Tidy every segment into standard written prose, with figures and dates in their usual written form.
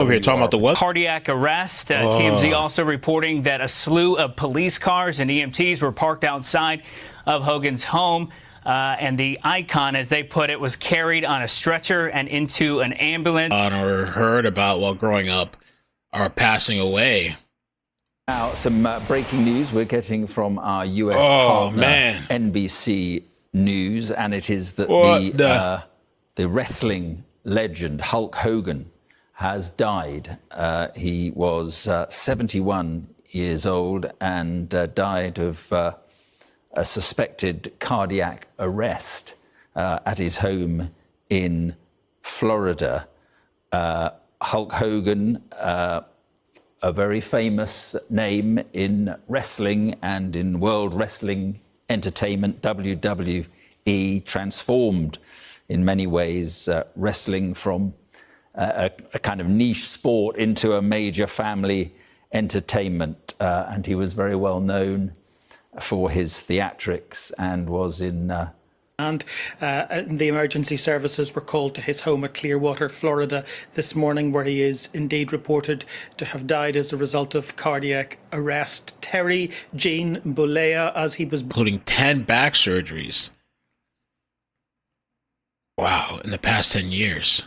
Over here talking about the what? Cardiac arrest. TMZ also reporting that a slew of police cars and EMTs were parked outside of Hogan's home. And the icon, as they put it, was carried on a stretcher and into an ambulance. Or heard about while growing up are passing away. Now, some breaking news we're getting from our US partner, NBC News, and it is that the wrestling legend Hulk Hogan has died. He was 71 years old and died of a suspected cardiac arrest at his home in Florida. Hulk Hogan, a very famous name in wrestling and in world wrestling entertainment, WWE, transformed in many ways wrestling from a kind of niche sport into a major family entertainment. And he was very well known for his theatrics and was in... And the emergency services were called to his home at Clearwater, Florida this morning, where he is indeed reported to have died as a result of cardiac arrest. Terry Gene Bollea, as he was... Including 10 back surgeries. Wow, in the past 10 years.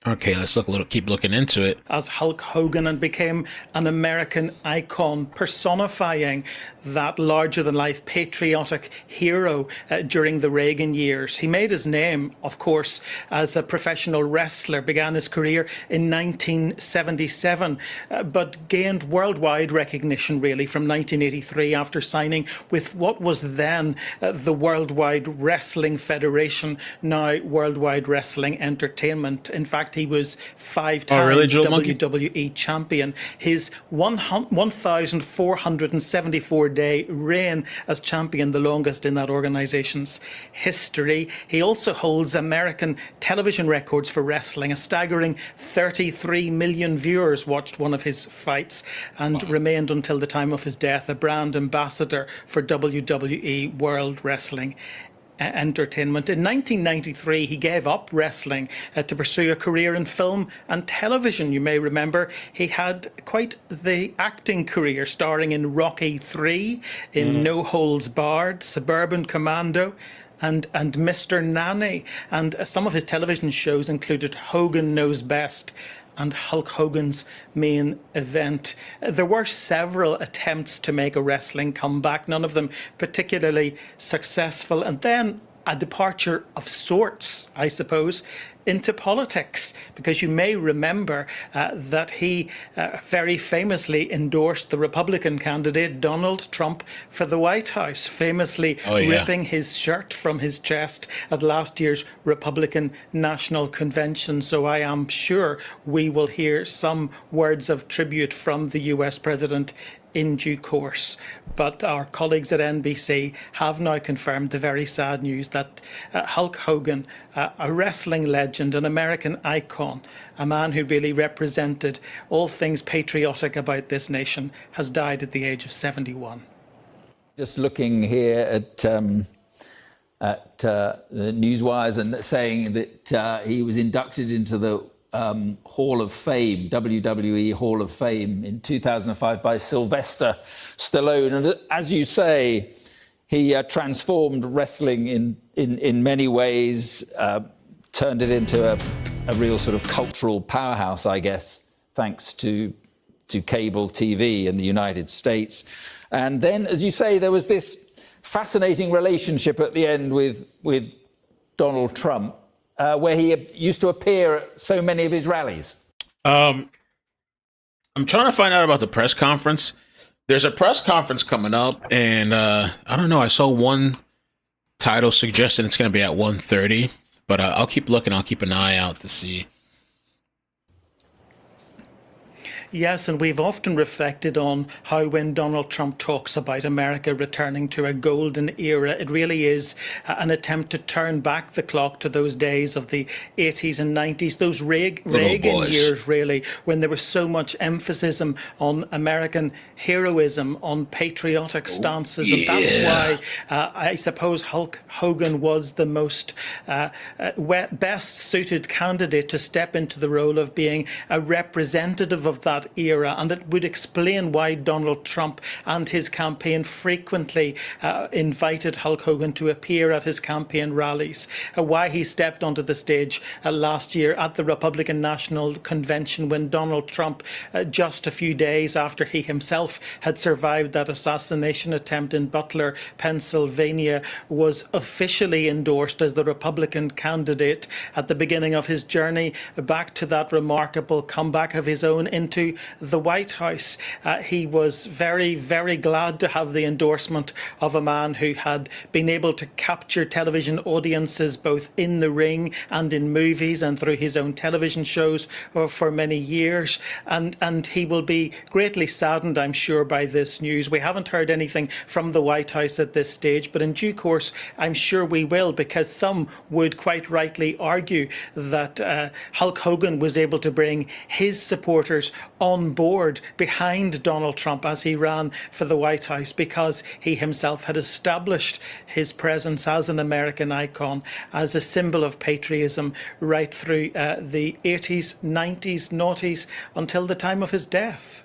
Okay, let's keep looking into it. As Hulk Hogan, and became an American icon, personifying that larger-than-life patriotic hero during the Reagan years. He made his name, of course, as a professional wrestler, began his career in 1977, but gained worldwide recognition, really, from 1983 after signing with what was then the Worldwide Wrestling Federation, now Worldwide Wrestling Entertainment. In fact, he was 5 times WWE champion. His 1,474-day reign as champion, the longest in that organization's history. He also holds American television records for wrestling. A staggering 33 million viewers watched one of his fights, and remained until the time of his death a brand ambassador for WWE World Wrestling Entertainment. In 1993, he gave up wrestling to pursue a career in film and television. You may remember he had quite the acting career, starring in Rocky III, in No Holds Barred, Suburban Commando, and Mr. Nanny. And some of his television shows included Hogan Knows Best and Hulk Hogan's Main Event. There were several attempts to make a wrestling comeback, none of them particularly successful. And then a departure of sorts, I suppose, into politics, because you may remember that he very famously endorsed the Republican candidate Donald Trump for the White House, famously ripping his shirt from his chest at last year's Republican National Convention. So I am sure we will hear some words of tribute from the US president in due course. But our colleagues at NBC have now confirmed the very sad news that Hulk Hogan, a wrestling legend, an American icon, a man who really represented all things patriotic about this nation, has died at the age of 71. Just looking here at the newswires and saying that he was inducted into the Hall of Fame, WWE Hall of Fame in 2005 by Sylvester Stallone. And as you say, he transformed wrestling in many ways, turned it into a real sort of cultural powerhouse, I guess, thanks to cable TV in the United States. And then, as you say, there was this fascinating relationship at the end with Donald Trump, where he used to appear at so many of his rallies. I'm trying to find out about the press conference. There's a press conference coming up, and I don't know. I saw one title suggesting it's going to be at 1:30, but I'll keep looking. I'll keep an eye out to see. Yes, and we've often reflected on how when Donald Trump talks about America returning to a golden era, it really is an attempt to turn back the clock to those days of the 80s and 90s, those Reagan years, really, when there was so much emphasis on American heroism, on patriotic stances. And that's why I suppose Hulk Hogan was the most best suited candidate to step into the role of being a representative of that era, and it would explain why Donald Trump and his campaign frequently invited Hulk Hogan to appear at his campaign rallies, why he stepped onto the stage last year at the Republican National Convention when Donald Trump, just a few days after he himself had survived that assassination attempt in Butler, Pennsylvania, was officially endorsed as the Republican candidate at the beginning of his journey back to that remarkable comeback of his own into the White House. He was very, very glad to have the endorsement of a man who had been able to capture television audiences both in the ring and in movies and through his own television shows for many years. And he will be greatly saddened, I'm sure, by this news. We haven't heard anything from the White House at this stage, but in due course, I'm sure we will, because some would quite rightly argue that Hulk Hogan was able to bring his supporters on board behind Donald Trump as he ran for the White House, because he himself had established his presence as an American icon, as a symbol of patriotism right through the 80s, 90s, noughties, until the time of his death.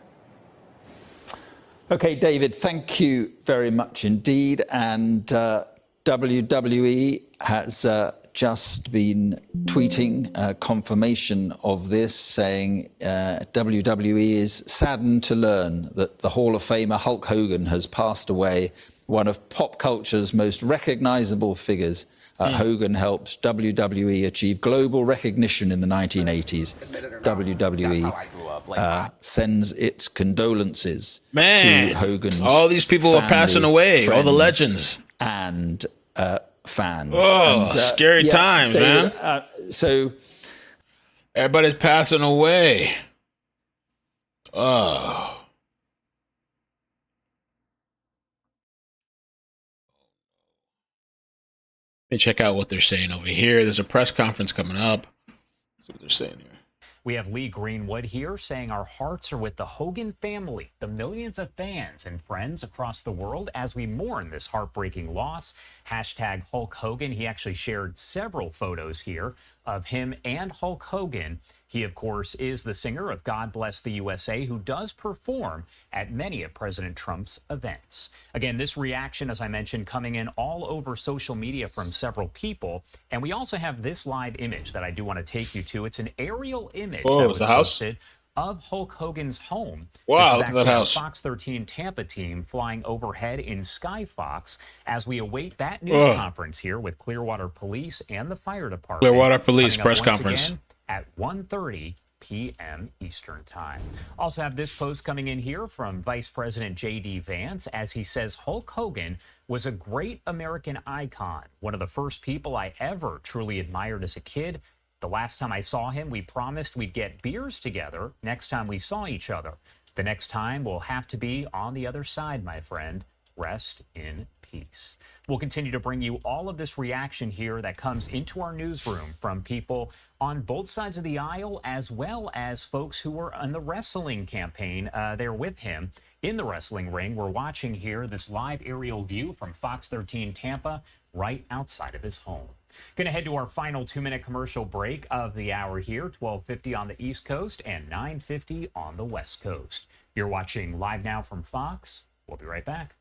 Okay, David, thank you very much indeed. And WWE has just been tweeting confirmation of this, saying WWE is saddened to learn that the Hall of Famer Hulk Hogan has passed away, one of pop culture's most recognizable figures. Hogan helped WWE achieve global recognition in the 1980s. WWE sends its condolences to Hogan's all these people family, are passing away, all the legends. And fans. Oh, and, scary times, David, man. So everybody's passing away. Oh. Let me check out what they're saying over here. There's a press conference coming up. Let's see what they're saying here. We have Lee Greenwood here saying our hearts are with the Hogan family, the millions of fans and friends across the world as we mourn this heartbreaking loss. Hashtag Hulk Hogan. He actually shared several photos here of him and Hulk Hogan. He, of course, is the singer of God Bless the USA, who does perform at many of President Trump's events. Again, this reaction, as I mentioned, coming in all over social media from several people. And we also have this live image that I do want to take you to. It's an aerial image that was posted of Hulk Hogan's home. Wow, this is look at that house. Fox 13 Tampa team flying overhead in Skyfox as we await that news conference here with Clearwater Police and the fire department. Clearwater Police press conference at 1:30 p.m. Eastern Time. Also have this post coming in here from Vice President J.D. Vance as he says Hulk Hogan was a great American icon, one of the first people I ever truly admired as a kid. The last time I saw him, we promised we'd get beers together next time we saw each other. The next time will have to be on the other side, my friend. Rest in peace. We'll continue to bring you all of this reaction here that comes into our newsroom from people on both sides of the aisle, as well as folks who were on the wrestling campaign there with him in the wrestling ring. We're watching here this live aerial view from Fox 13 Tampa right outside of his home. Going to head to our final 2-minute commercial break of the hour here, 12:50 on the East Coast and 9:50 on the West Coast. You're watching Live Now from Fox. We'll be right back.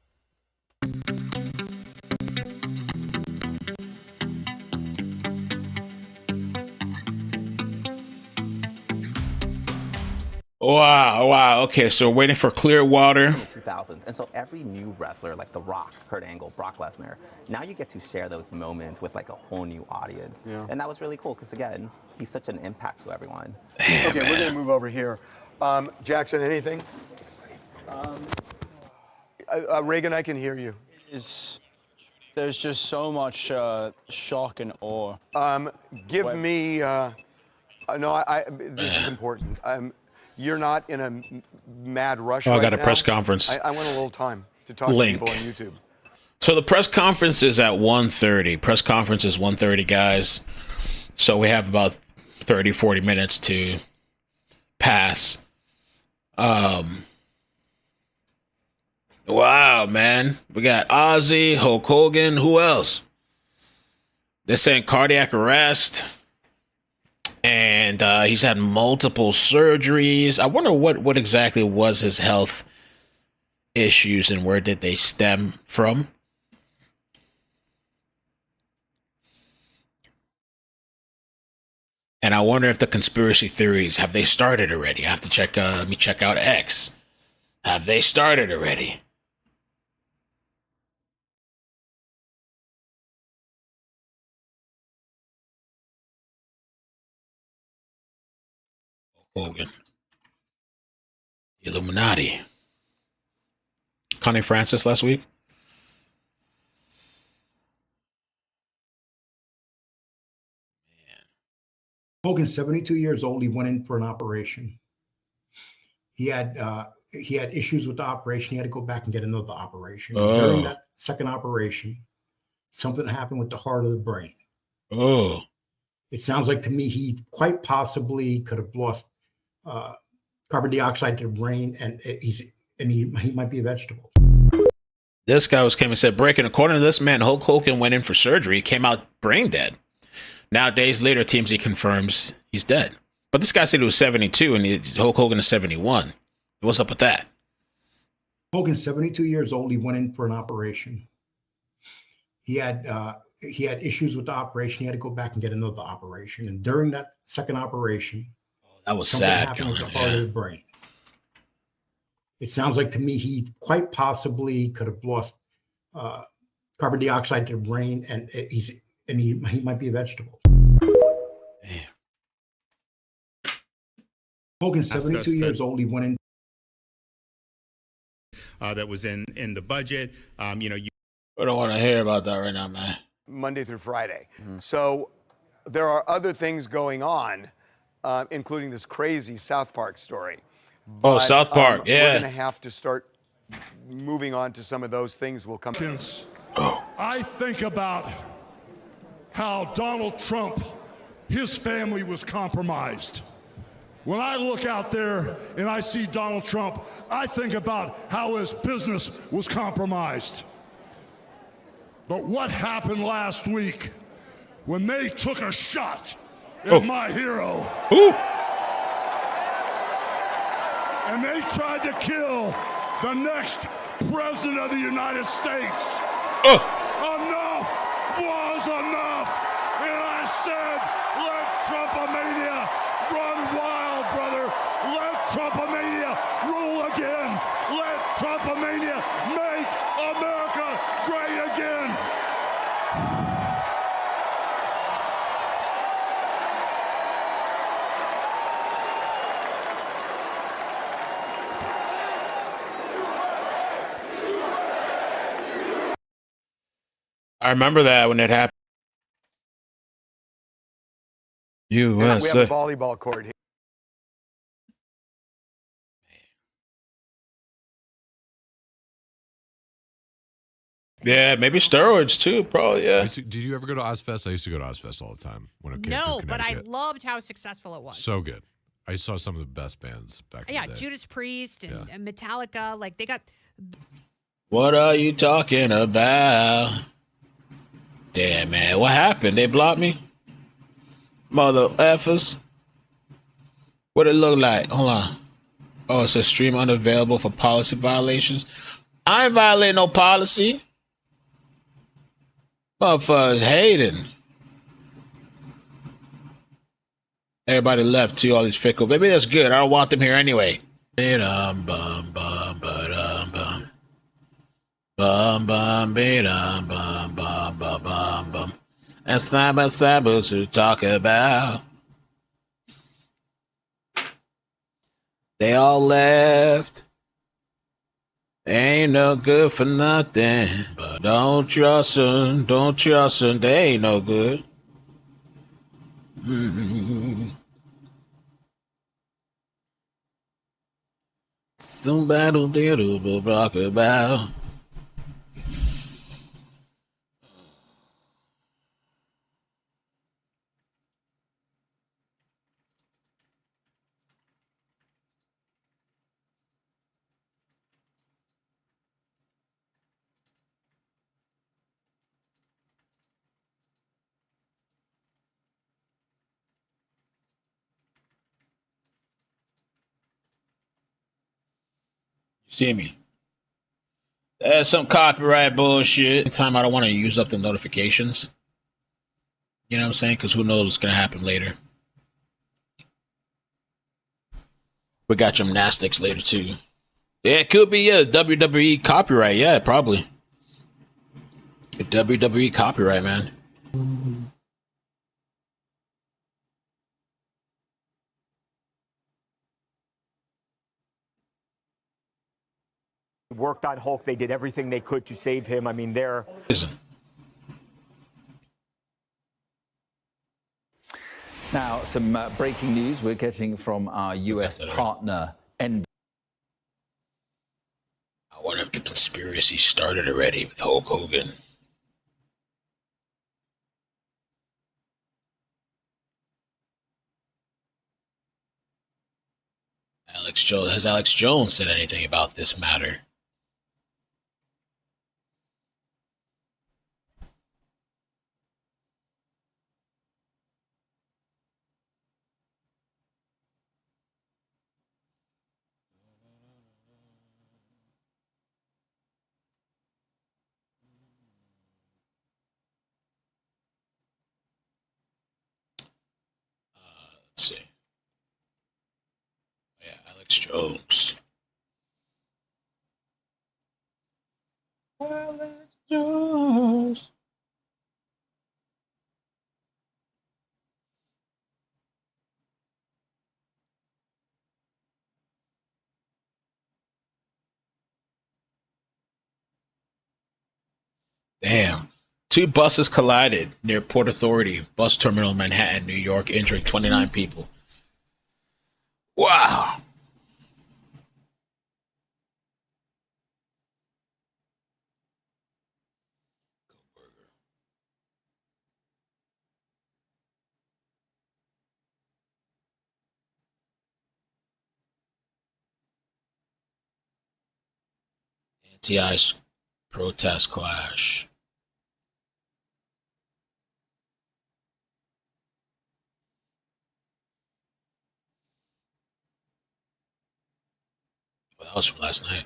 Wow. Okay, so we're waiting for Clearwater. In the 2000s. And so every new wrestler, like The Rock, Kurt Angle, Brock Lesnar, now you get to share those moments with like a whole new audience. Yeah. And that was really cool because, again, he's such an impact to everyone. Okay, we're going to move over here. Jackson, anything? Reagan, I can hear you. There's just so much shock and awe. Give me, this is important. you're not in a mad rush Oh, I right got a now. press conference. I want a little time to talk Link. to people on YouTube. So the press conference is at 1:30. Press conference is 1:30, guys. So we have about 30, 40 minutes to pass. Wow, man. We got Ozzy, Hulk Hogan. Who else? They're saying cardiac arrest. And he's had multiple surgeries. I wonder what exactly was his health issues and where did they stem from? And I wonder if the conspiracy theories, have they started already? I have to check, let me check out X. Have they started already? Hogan. Illuminati. Connie Francis last week. Hogan's 72 years old. He went in for an operation. He had issues with the operation. He had to go back and get another operation. During that second operation, something happened with the heart of the brain. Oh. It sounds like to me he quite possibly could have lost carbon dioxide to the brain, and he might be a vegetable. This guy came and said, breaking, according to this man, Hulk Hogan went in for surgery, came out brain dead. Now, days later, TMZ confirms he's dead. But this guy said he was 72, and Hulk Hogan is 71. What's up with that? Hogan's 72 years old. He went in for an operation. He had issues with the operation. He had to go back and get another operation. And during that second operation, that was something sad. happened with the heart of the brain. It sounds like to me he quite possibly could have lost carbon dioxide to the brain, and he might be a vegetable. Damn. Hogan's 72 years old. He went in. That was in the budget. We don't want to hear about that right now, man. Monday through Friday. So there are other things going on, including this crazy South Park story. But, South Park, yeah. We're going to have to start moving on to some of those things. We'll come. I think about how Donald Trump, his family was compromised. When I look out there and I see Donald Trump, I think about how his business was compromised. But what happened last week when they took a shot at my hero? And they tried to kill the next president of the United States. Enough was enough. And I said, let Trumpamania run wild, brother. Let Trumpamania rule again. Let Trumpamania make America great again. I remember that when it happened. We have USA. a volleyball court here. Yeah, maybe steroids too, probably, yeah. Did you ever go to Ozfest? I used to go to Ozfest all the time when it came to No, but I Connecticut. loved how successful it was. So good. I saw some of the best bands back in the day. Judas Priest and Metallica, like they got. What are you talking about? Damn, man. What happened? They blocked me? Mother effers. What it look like? Hold on. Oh, it says stream unavailable for policy violations. I ain't violating no policy. Motherfuckers hating. Everybody left too, all these fickle. Maybe that's good. I don't want them here anyway. Bum bum bum bum bum. Bum bum bum bum bum bum bum bum. And side by side to talk about. They all left. They ain't no good for nothing. But don't trust them. Don't trust them. They ain't no good. Somebody do rock about. You see me? That's some copyright bullshit. Time I don't want to use up the notifications. You know what I'm saying? Because who knows what's going to happen later. We got gymnastics later, too. Yeah, it could be, WWE copyright. Yeah, probably. WWE copyright, man. Worked on Hulk. They did everything they could to save him. I mean, they're... Now, some breaking news we're getting from our US partner, NBC. I wonder if the conspiracy started already with Hulk Hogan. Has Alex Jones said anything about this matter? Let's see. Yeah, Alex Jones. Alex Jones. Damn. Two buses collided near Port Authority bus terminal in Manhattan, New York, injuring 29 people. Wow. Anti-ICE protest clash. Well, that was from last night.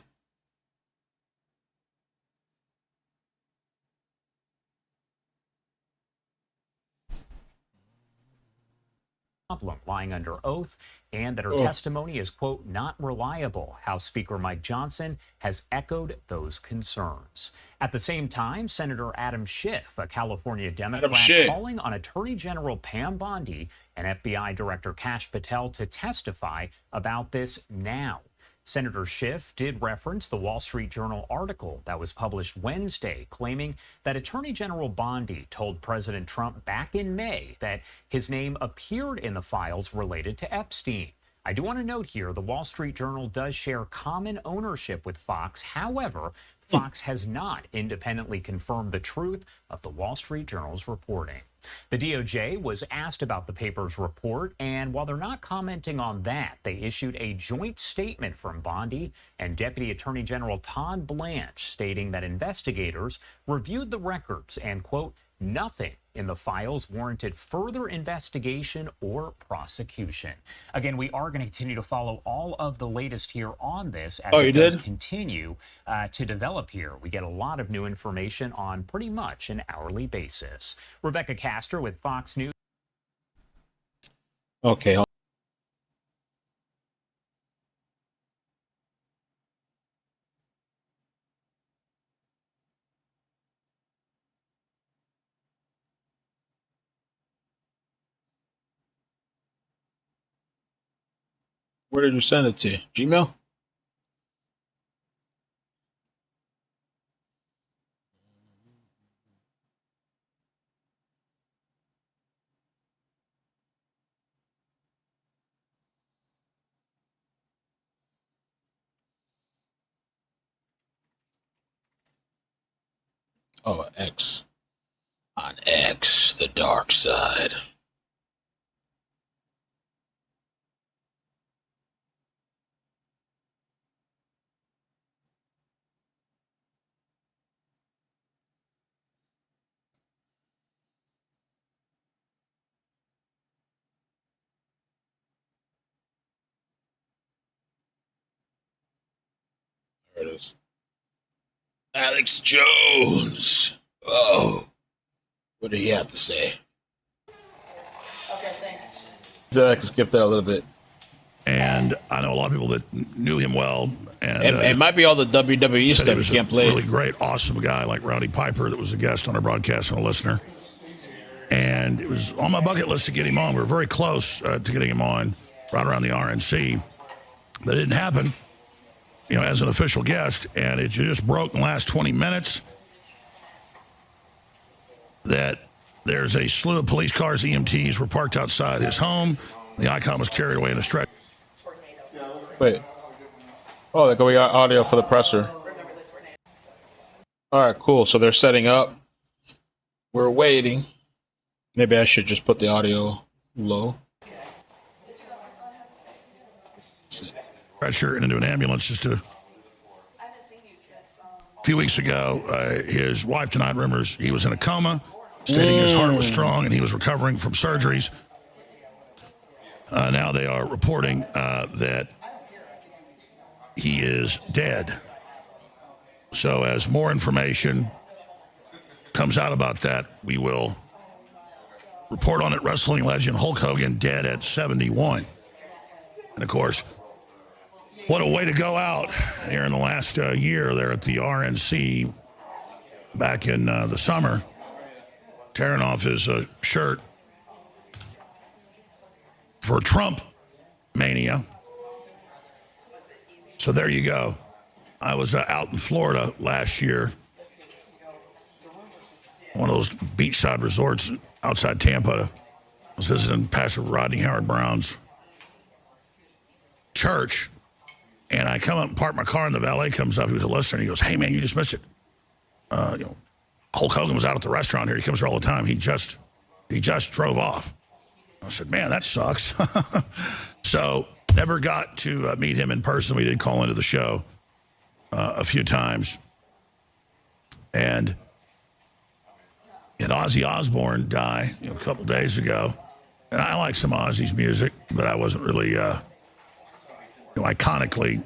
Lying under oath, and that her testimony is, quote, not reliable. House Speaker Mike Johnson has echoed those concerns. At the same time, Senator Adam Schiff, a California Democrat, calling on Attorney General Pam Bondi and FBI Director Kash Patel to testify about this now. Senator Schiff did reference the Wall Street Journal article that was published Wednesday, claiming that Attorney General Bondi told President Trump back in May that his name appeared in the files related to Epstein. I do want to note here, the Wall Street Journal does share common ownership with Fox. However, Fox has not independently confirmed the truth of the Wall Street Journal's reporting. The DOJ was asked about the paper's report, and while they're not commenting on that, they issued a joint statement from Bondi and Deputy Attorney General Todd Blanche stating that investigators reviewed the records and, quote, nothing in the files warranted further investigation or prosecution. Again, we are going to continue to follow all of the latest here on this as it does continue to develop here. We get a lot of new information on pretty much an hourly basis. Rebecca Castor with Fox News. Okay. Where did you send it to? Gmail? Oh, X. On X, the dark side. There it is. Alex Jones. Oh. What did he have to say? Okay, thanks. Zach, skip that a little bit. And I know a lot of people that knew him well. And it might be all the WWE stuff you can't play. Really great, awesome guy like Rowdy Piper that was a guest on our broadcast and a listener. And it was on my bucket list to get him on. We were very close to getting him on right around the RNC. That didn't happen, as an official guest. And it just broke in the last 20 minutes that there's a slew of police cars, EMTs, were parked outside his home. The icon was carried away in a stretcher. Wait. Oh, we got audio for the presser. All right, cool. So they're setting up. We're waiting. Maybe I should just put the audio low. Stretcher and into an ambulance just a few weeks ago. His wife denied rumors he was in a coma, stating his heart was strong and he was recovering from surgeries. Now they are reporting that he is dead. So as more information comes out about that, we will report on it. Wrestling legend Hulk Hogan dead at 71. And of course, what a way to go out here in the last year there at the RNC back in the summer, tearing off his shirt for Trump mania. So there you go. I was out in Florida last year, one of those beachside resorts outside Tampa. I was visiting Pastor Rodney Howard Brown's church, and I come up and park my car, and the valet comes up. He was a listener, and he goes, "Hey, man, you just missed it. Hulk Hogan was out at the restaurant here. He comes here all the time. He just drove off." I said, "Man, that sucks." So never got to meet him in person. We did call into the show a few times. And Ozzy Osbourne died a couple days ago. And I like some Ozzy's music, but I wasn't really iconically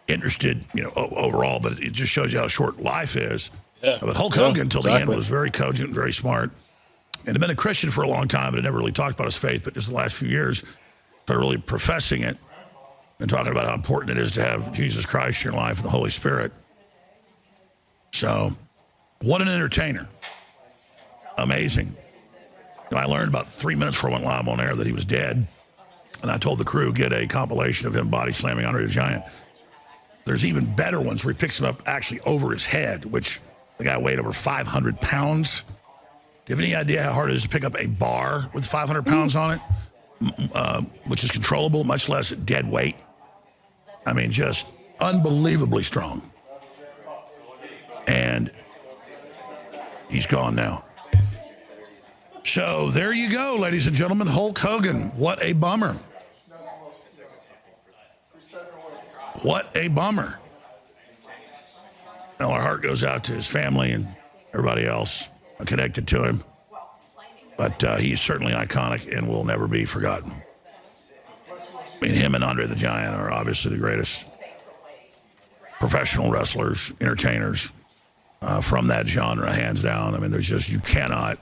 interested, overall. But it just shows you how short life is. Yeah. But Hulk Hogan, until the end, was very cogent, very smart, and had been a Christian for a long time, but had never really talked about his faith. But just the last few years, started really professing it and talking about how important it is to have Jesus Christ in your life and the Holy Spirit. So, what an entertainer. Amazing. I learned about 3 minutes before I went live on air that he was dead. And I told the crew, get a compilation of him body slamming Andre the Giant. There's even better ones where he picks him up actually over his head, which the guy weighed over 500 pounds. Do you have any idea how hard it is to pick up a bar with 500 pounds on it, which is controllable, much less dead weight? I mean, just unbelievably strong. And he's gone now. So there you go, ladies and gentlemen. Hulk Hogan. What a bummer. What a bummer. Well, our heart goes out to his family and everybody else connected to him. But he's certainly iconic and will never be forgotten. I mean, him and Andre the Giant are obviously the greatest professional wrestlers, entertainers from that genre, hands down. I mean, there's just, you can't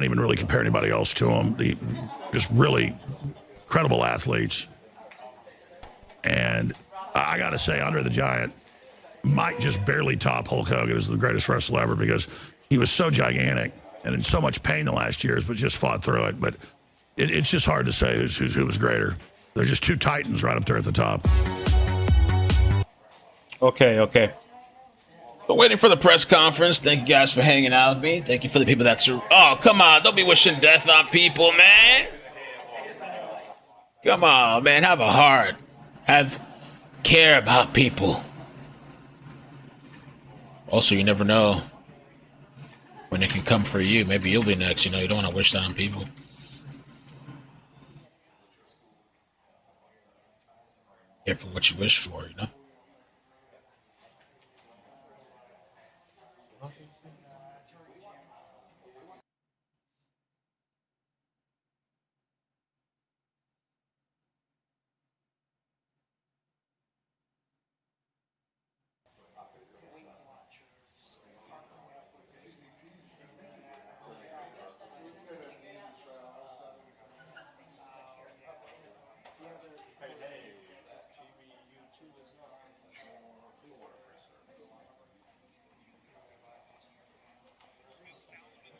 even really compare anybody else to them. Just really incredible athletes. And I got to say, Andre the Giant might just barely top Hulk Hogan as the greatest wrestler ever, because he was so gigantic and in so much pain the last years, but just fought through it. But it's just hard to say who was greater. They're just two titans right up there at the top. Okay. So waiting for the press conference. Thank you guys for hanging out with me. Thank you for the people that... Oh, come on. Don't be wishing death on people, man. Come on, man. Have a heart. Have care about people. Also, you never know when it can come for you. Maybe you'll be next. You know, you don't want to wish that on people. Careful what you wish for, you know?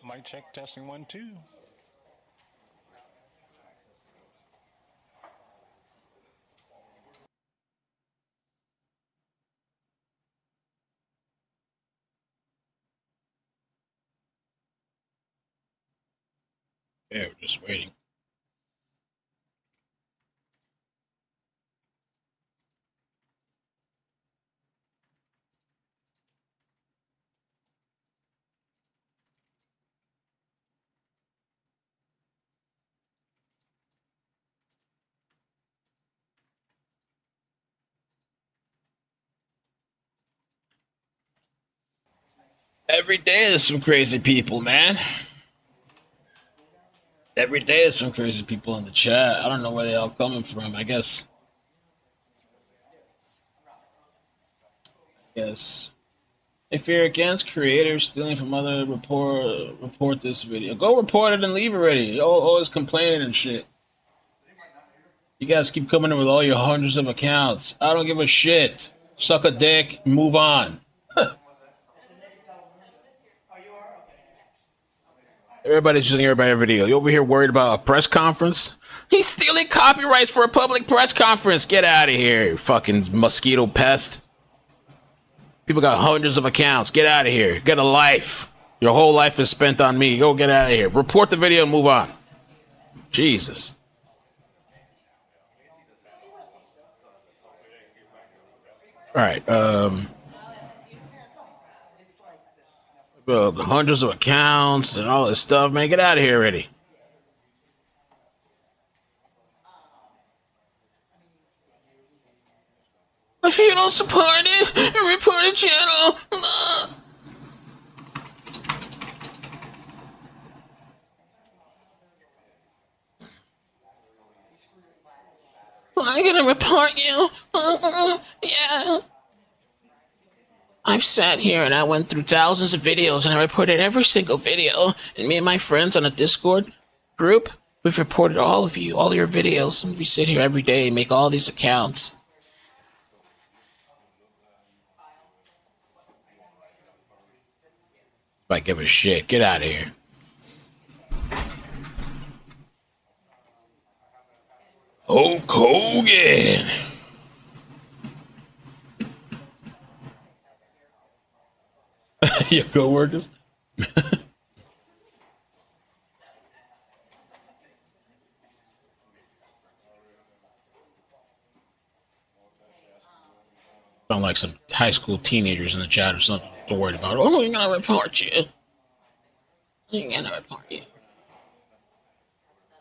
Mic check, testing 1, 2. Yeah, we're just waiting. Every day there's some crazy people, man. Every day there's some crazy people in the chat. I don't know where they all coming from. I guess. Yes. If you're against creators stealing from other, report this video. Go report it and leave already. You're always complaining and shit. You guys keep coming in with all your hundreds of accounts. I don't give a shit. Suck a dick, move on. Everybody's using everybody's video. You over here worried about a press conference? He's stealing copyrights for a public press conference. Get out of here, you fucking mosquito pest. People got hundreds of accounts. Get out of here. Get a life. Your whole life is spent on me. Go get out of here. Report the video and move on. Jesus. All right. Well, hundreds of accounts and all this stuff, man. Get out of here already. If you don't support it, report the channel. I'm gonna report you. Yeah. I've sat here and I went through thousands of videos and I reported every single video. And me and my friends on a Discord group, we've reported all of you, all your videos. And we sit here every day and make all these accounts. If I give a shit, get out of here. Hulk Hogan. Your co-workers? Sound like some high school teenagers in the chat or something. Don't worry about it. Oh, we're gonna report you. We're gonna report you.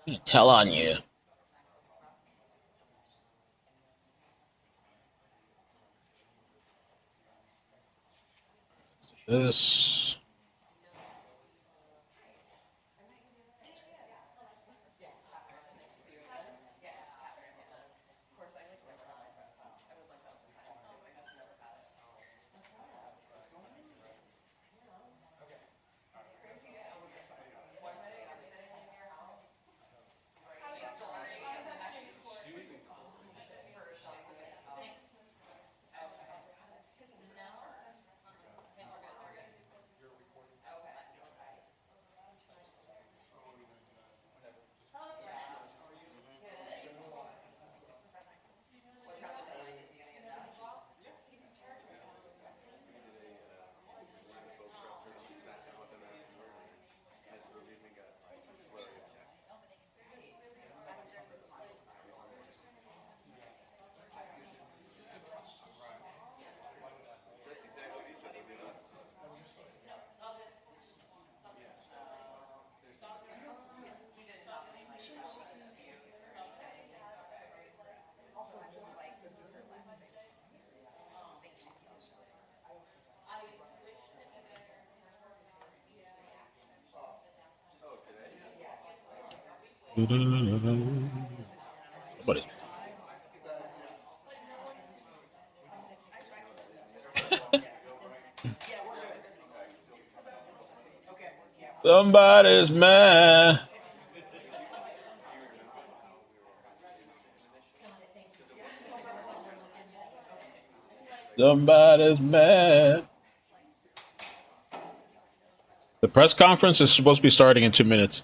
I'm gonna tell on you. This. Somebody. Somebody's mad. Somebody's mad. The press conference is supposed to be starting in 2 minutes.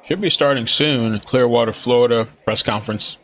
Should be starting soon. Clearwater, Florida press conference.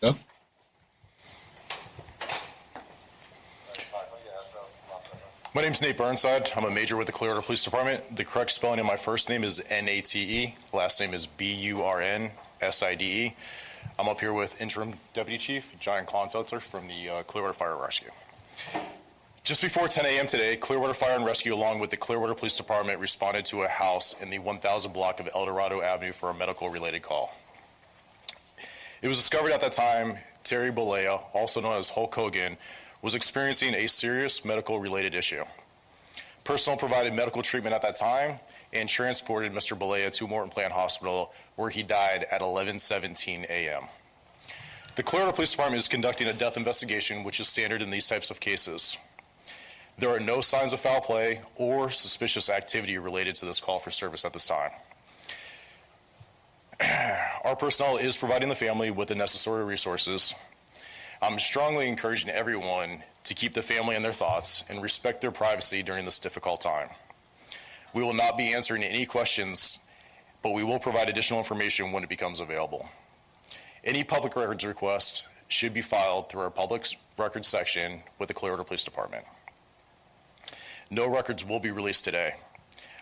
Go. My name's Nate Burnside. I'm a major with the Clearwater Police Department. The correct spelling of my first name is Nate. Last name is Burnside. I'm up here with Interim Deputy Chief John Klonfelter from the Clearwater Fire and Rescue. Just before 10 a.m. today, Clearwater Fire and Rescue, along with the Clearwater Police Department, responded to a house in the 1000 block of El Dorado Avenue for a medical-related call. It was discovered at that time Terry Bollea, also known as Hulk Hogan, was experiencing a serious medical-related issue. Personnel provided medical treatment at that time and transported Mr. Bollea to Morton Plant Hospital, where he died at 11:17 a.m. The Clearwater Police Department is conducting a death investigation, which is standard in these types of cases. There are no signs of foul play or suspicious activity related to this call for service at this time. Our personnel is providing the family with the necessary resources. I'm strongly encouraging everyone to keep the family in their thoughts and respect their privacy during this difficult time. We will not be answering any questions, but we will provide additional information when it becomes available. Any public records request should be filed through our public records section with the Clearwater Police Department. No records will be released today.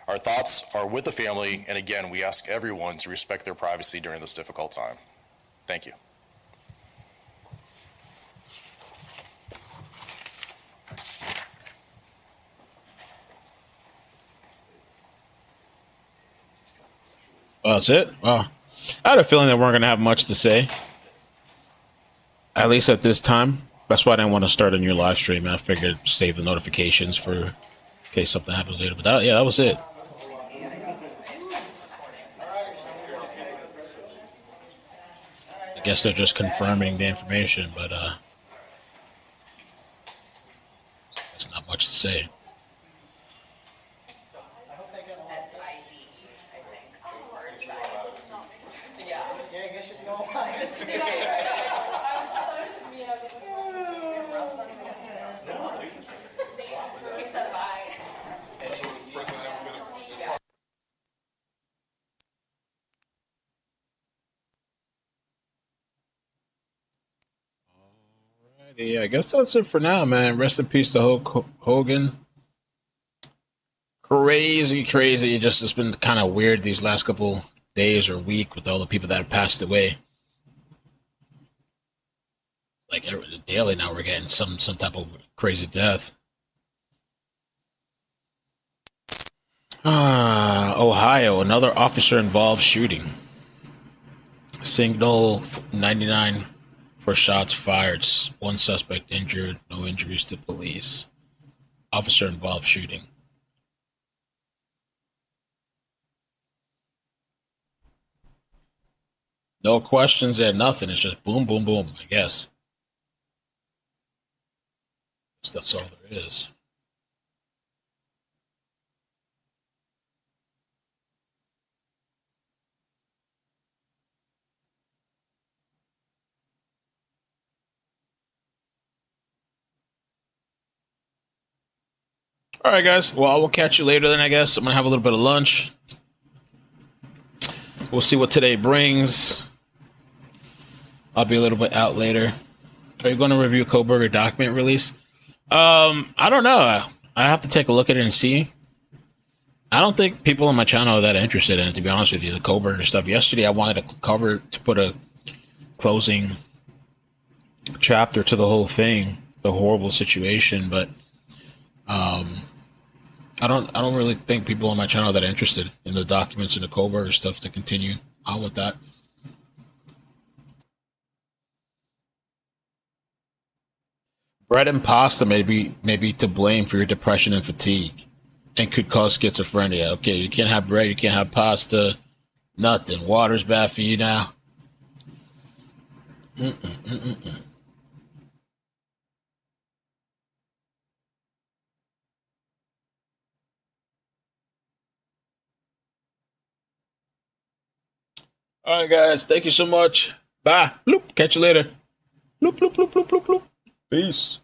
Our thoughts are with the family, and again, we ask everyone to respect their privacy during this difficult time. Thank you. Well, that's it. Well, I had a feeling that we weren't going to have much to say, at least at this time. That's why I didn't want to start a new live stream. I figured save the notifications for in case something happens later. But that was it. I guess they're just confirming the information, but there's not much to say. Yeah, I guess that's it for now, man. Rest in peace to Hulk Hogan. Crazy. It's been kind of weird these last couple days or week with all the people that have passed away. Like daily now, we're getting some type of crazy death. Ohio, another officer-involved shooting. Signal 99 for shots fired. One suspect injured. No injuries to police. Officer-involved shooting. No questions there, nothing. It's just boom, boom, boom, I guess. That's all there is. All right, guys. Well, I will catch you later then, I guess. I'm going to have a little bit of lunch. We'll see what today brings. I'll be a little bit out later. Are you going to review Koberger document release? I don't know. I have to take a look at it and see. I don't think people on my channel are that interested in it, to be honest with you, the Koberger stuff. Yesterday, I wanted to put a closing chapter to the whole thing, the horrible situation, but I don't really think people on my channel are that interested in the documents and the Koberger stuff to continue on with that. Bread and pasta may be to blame for your depression and fatigue and could cause schizophrenia. Okay, you can't have bread, you can't have pasta, nothing. Water's bad for you now. All right, guys. Thank you so much. Bye. Bloop. Catch you later. Bloop, bloop, bloop, bloop, bloop, bloop. Peace.